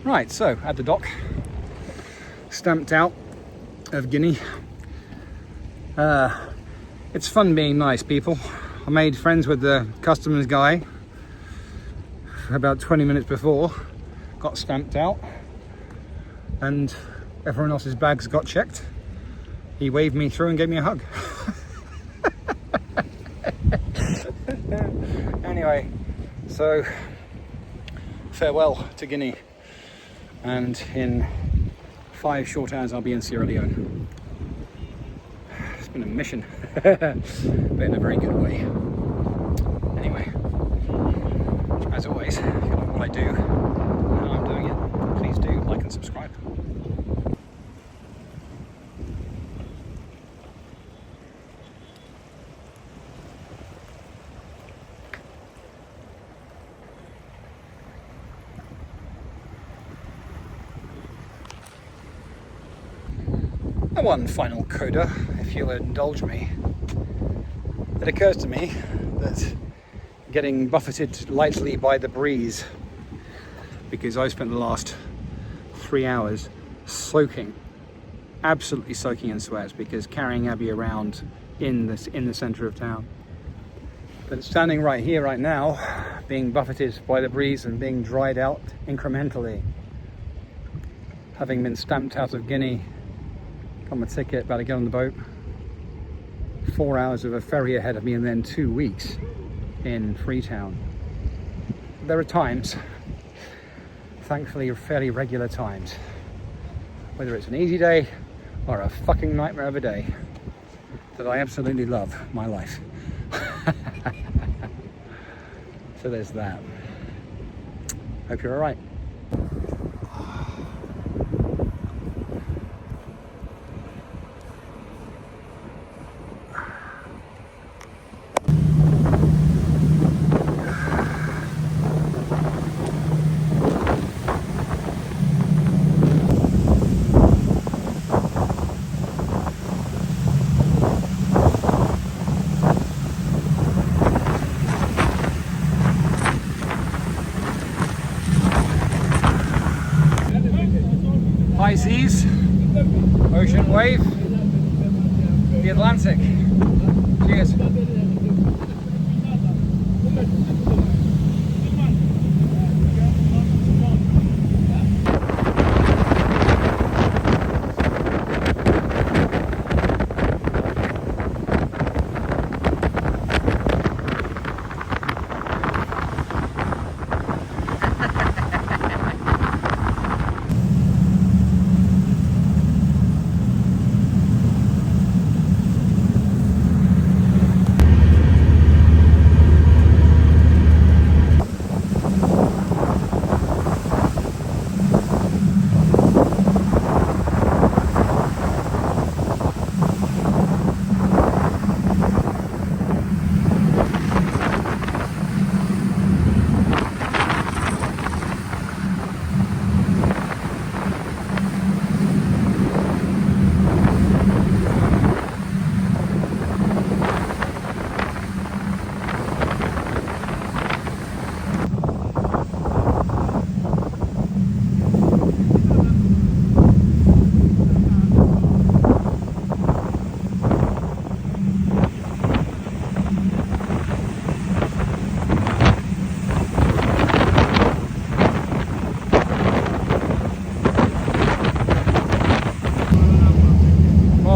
Right, so at the dock, stamped out of Guinea. It's fun being nice, people. I made friends with the customs guy about 20 minutes before, got stamped out, and everyone else's bags got checked. He waved me through and gave me a hug. Anyway, so farewell to Guinea, and in 5 short hours I'll be in Sierra Leone. It's been a mission, but in a very good way. Anyway, as always, if you like what I do and how I'm doing it, please do like and subscribe. And one final coda, if you'll indulge me. It occurs to me that getting buffeted lightly by the breeze, because I spent the last 3 hours soaking, absolutely soaking in sweat, because carrying Abby around in the centre of town. But standing right here, right now, being buffeted by the breeze and being dried out incrementally, having been stamped out of Guinea, got my ticket, about to get on the boat, 4 hours of a ferry ahead of me, and then 2 weeks in Freetown. There are times, thankfully fairly regular times, whether it's an easy day or a fucking nightmare of a day, that I absolutely love my life. So there's that. Hope you're all right. High seas, ocean wave, the Atlantic. Cheers.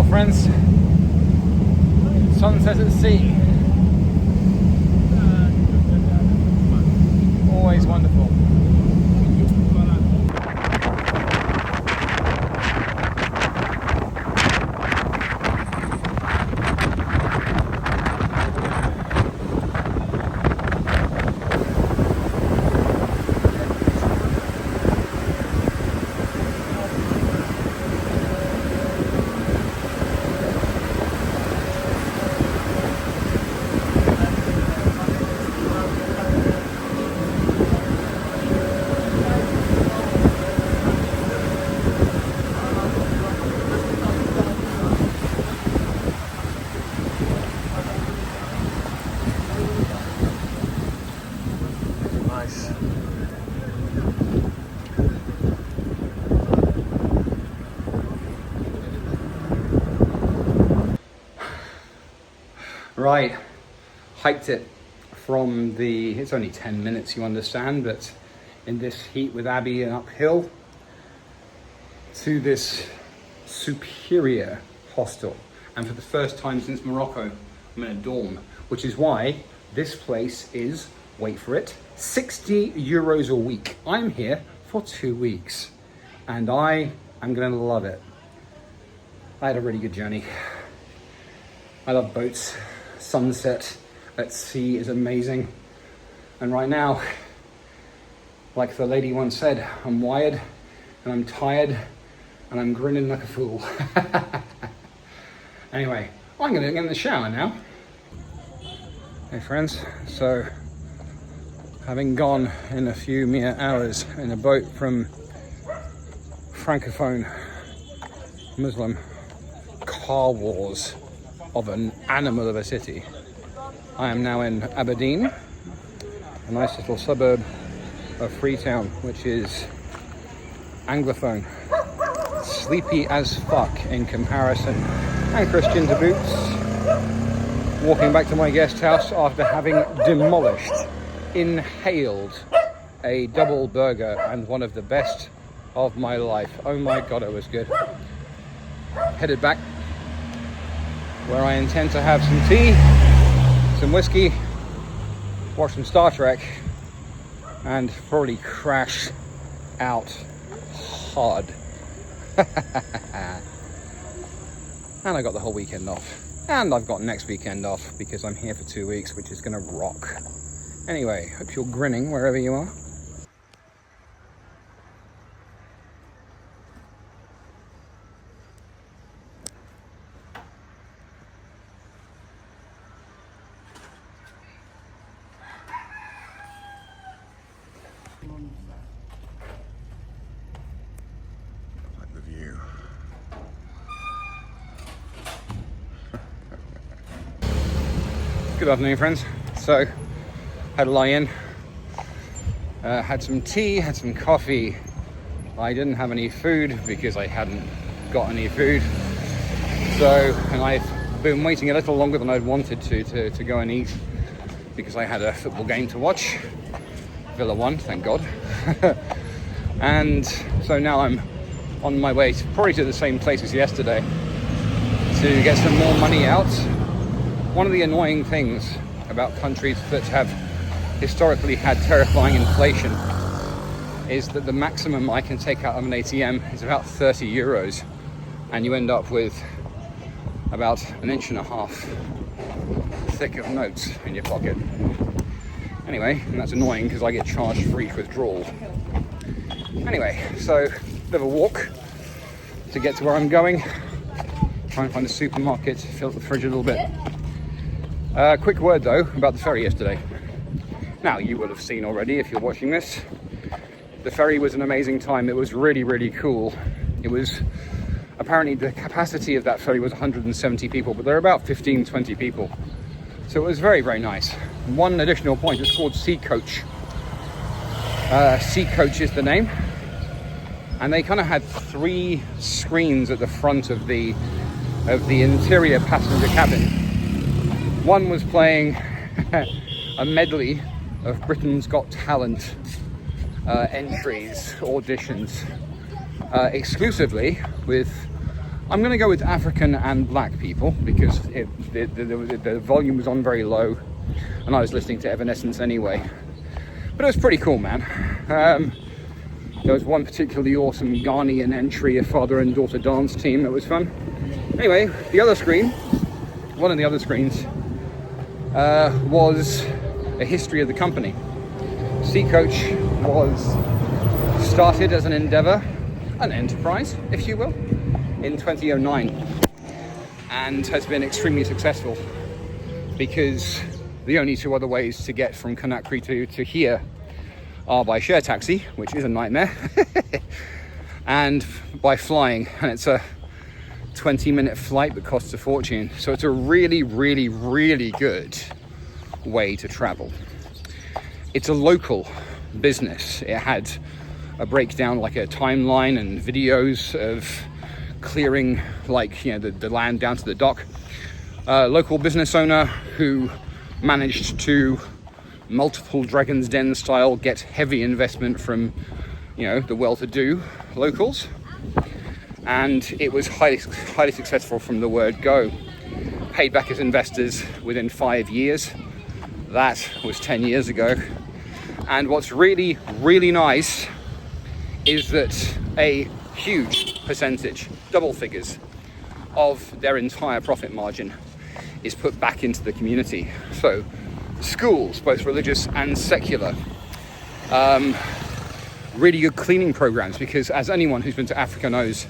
Friends, sunset at sea, always wonderful. Right, hiked it from it's only 10 minutes, you understand, but in this heat with Abby and uphill to this superior hostel. And for the first time since Morocco, I'm in a dorm, which is why this place is, wait for it, 60 euros a week. I'm here for 2 weeks and I am gonna love it. I had a really good journey. I love boats. Sunset at sea is amazing. And right now, like the lady once said, I'm wired and I'm tired and I'm grinning like a fool. Anyway, I'm gonna get in the shower now. Hey friends, so having gone in a few mere hours in a boat from Francophone Muslim car wars of an animal of a city, I am now in Aberdeen, a nice little suburb of Freetown, which is Anglophone, sleepy as fuck in comparison, and Christian to boots. Walking back to my guest house after having inhaled a double burger and one of the best of my life. Oh my god, it was good. Headed back where I intend to have some tea, some whiskey, watch some Star Trek, and probably crash out hard. And I got the whole weekend off. And I've got next weekend off because I'm here for 2 weeks, which is gonna rock. Anyway, hope you're grinning wherever you are. Like the view. Good afternoon, friends. So, had a lie in, had some tea, had some coffee. I didn't have any food because I hadn't got any food. So, and I've been waiting a little longer than I'd wanted to go and eat because I had a football game to watch. Villa won, thank God. And so now I'm on my way probably to the same place as yesterday to get some more money out. One of the annoying things about countries that have historically had terrifying inflation is that the maximum I can take out of an ATM is about 30 euros, and you end up with about 1.5 inches thick of notes in your pocket. Anyway, and that's annoying because I get charged for each withdrawal. Anyway, so bit of a walk to get to where I'm going. Try and find a supermarket, fill up the fridge a little bit. Quick word though about the ferry yesterday. Now, you will have seen already if you're watching this. The ferry was an amazing time. It was really, really cool. It was, apparently the capacity of that ferry was 170 people, but there are about 15, 20 people. So it was very, very nice. One additional point, it's called Sea Coach. Sea Coach is the name. And they kind of had 3 screens at the front of the interior passenger cabin. One was playing a medley of Britain's Got Talent entries, auditions, exclusively with, I'm going to go with African and black people because the volume was on very low and I was listening to Evanescence anyway. But it was pretty cool, man. There was one particularly awesome Ghanaian entry, a father and daughter dance team. It was fun. Anyway, the other screen, one of the other screens, was a history of the company. Sea Coach was started as an endeavor, an enterprise, if you will, in 2009, and has been extremely successful because the only 2 other ways to get from Conakry to here are by share taxi, which is a nightmare, and by flying, and it's a 20-minute flight that costs a fortune. So it's a really, really, really good way to travel. It's a local business. It had a breakdown, like a timeline and videos of clearing, like, you know, the land down to the dock. local business owner who managed to multiple Dragon's Den style get heavy investment from, you know, the well-to-do locals, and it was highly successful from the word go. Paid back his investors within 5 years. That was 10 years ago. And what's really nice is that a huge percentage, double figures, of their entire profit margin is put back into the community. So schools, both religious and secular, really good cleaning programs, because as anyone who's been to Africa knows,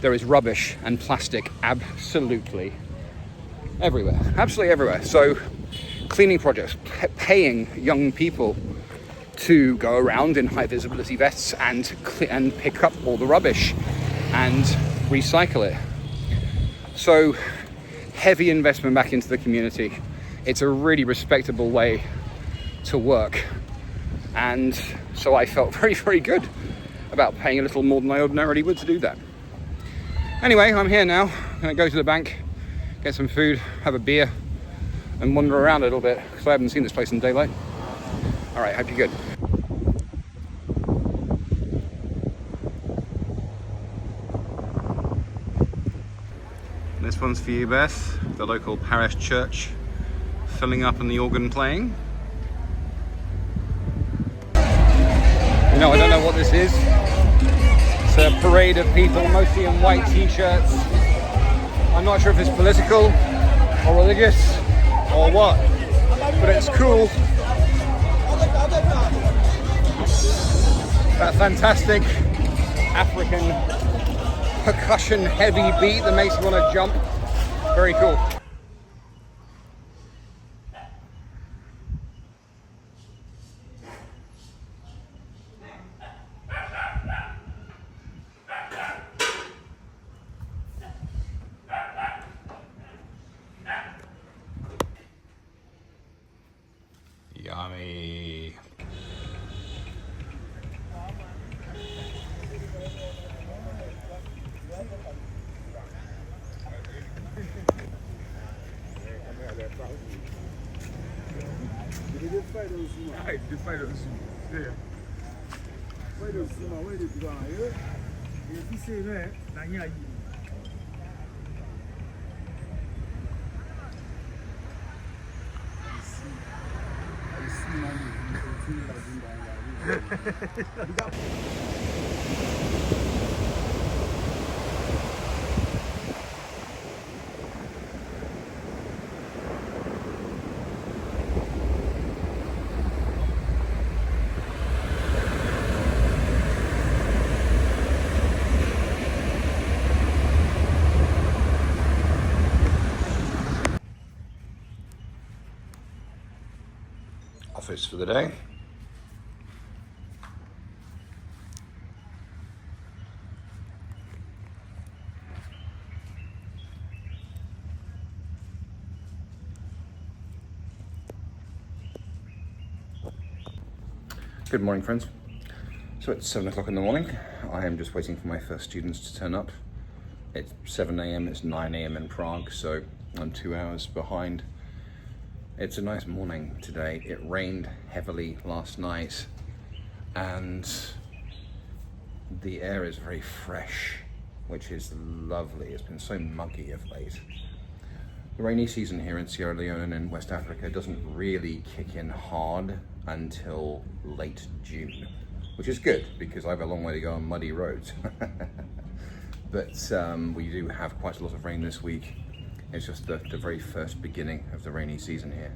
there is rubbish and plastic absolutely everywhere. So cleaning projects, paying young people to go around in high visibility vests and pick up all the rubbish and recycle it. So heavy investment back into the community. It's a really respectable way to work, and so I felt very good about paying a little more than I ordinarily would to do that. Anyway, I'm here now. I'm gonna go to the bank, get some food, have a beer, and wander around a little bit, because I haven't seen this place in daylight. All right, hope you're good. This one's for you, Beth. The local parish church filling up and the organ playing. You know, I don't know what this is. It's a parade of people, mostly in white t-shirts. I'm not sure if it's political or religious or what, but it's cool. That fantastic African percussion heavy beat that makes you want to jump. Very cool. Yummy. Office for the day. Good morning, friends. So it's 7 o'clock in the morning. I am just waiting for my first students to turn up. It's 7 a.m, it's 9 a.m. in Prague, so I'm 2 hours behind. It's a nice morning today. It rained heavily last night and the air is very fresh, which is lovely. It's been so muggy of late. The rainy season here in Sierra Leone in West Africa doesn't really kick in hard until late June, which is good because I have a long way to go on muddy roads. But we do have quite a lot of rain this week. It's just the very first beginning of the rainy season here.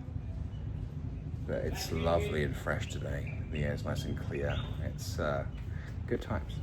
But it's lovely and fresh today. The air's nice and clear. It's good times.